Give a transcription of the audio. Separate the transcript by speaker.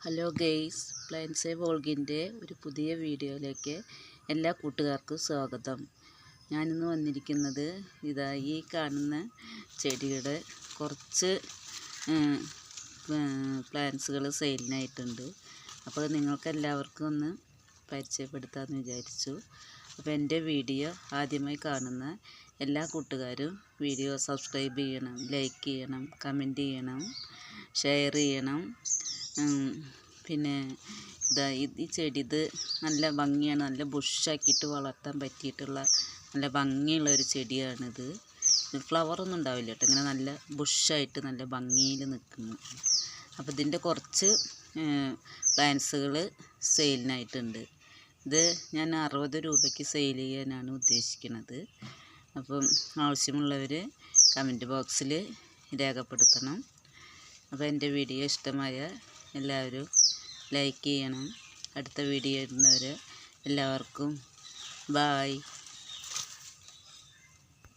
Speaker 1: Hello guys, plants വോൾഗിൻ്റെ ഒരു പുതിയ വീഡിയോയിലേക്ക് എല്ലാ കൂട്ടുകാർക്കും സ്വാഗതം. ഞാനിന്ന് വന്നിരിക്കുന്നത് ഈ കാണുന്ന ചെടിയുടെ കുറച്ച് പ്ലാന്റ്സുകൾ സെയിലിനായിട്ടുണ്ട്. അപ്പോൾ നിങ്ങൾക്ക് എല്ലാവർക്കും ഒന്ന് പരിചയപ്പെടുത്താമെന്ന് വിചാരിച്ചു. അപ്പോൾ എൻ്റെ വീഡിയോ ആദ്യമായി കാണുന്ന എല്ലാ കൂട്ടുകാരും വീഡിയോ സബ്സ്ക്രൈബ് ചെയ്യണം, ലൈക്ക് ചെയ്യണം, കമൻറ്റ് ചെയ്യണം, ഷെയർ ചെയ്യണം. പിന്നെ ഈ ചെടി നല്ല ഭംഗിയാണ്, നല്ല ബുഷാക്കിയിട്ട് വളർത്താൻ പറ്റിയിട്ടുള്ള നല്ല ഭംഗിയുള്ള ഒരു ചെടിയാണിത്. ഫ്ലവറൊന്നും ഉണ്ടാവില്ല കേട്ടോ, ഇങ്ങനെ നല്ല ബുഷായിട്ട് നല്ല ഭംഗിയിൽ നിൽക്കുന്നു. അപ്പോൾ ഇതിൻ്റെ കുറച്ച് പ്ലാന്റ്സുകൾ സെയിലിനായിട്ടുണ്ട്. ഇത് ഞാൻ 60 രൂപയ്ക്ക് സെയിൽ ചെയ്യാനാണ് ഉദ്ദേശിക്കുന്നത്. അപ്പം ആവശ്യമുള്ളവർ കമൻറ്റ് ബോക്സിൽ രേഖപ്പെടുത്തണം. അപ്പോൾ എൻ്റെ വീഡിയോ ഇഷ്ടമായ എല്ലാവരും ലൈക്ക് ചെയ്യണം. അടുത്ത വീഡിയോ ഇടുന്നവരെ എല്ലാവർക്കും ബായ്.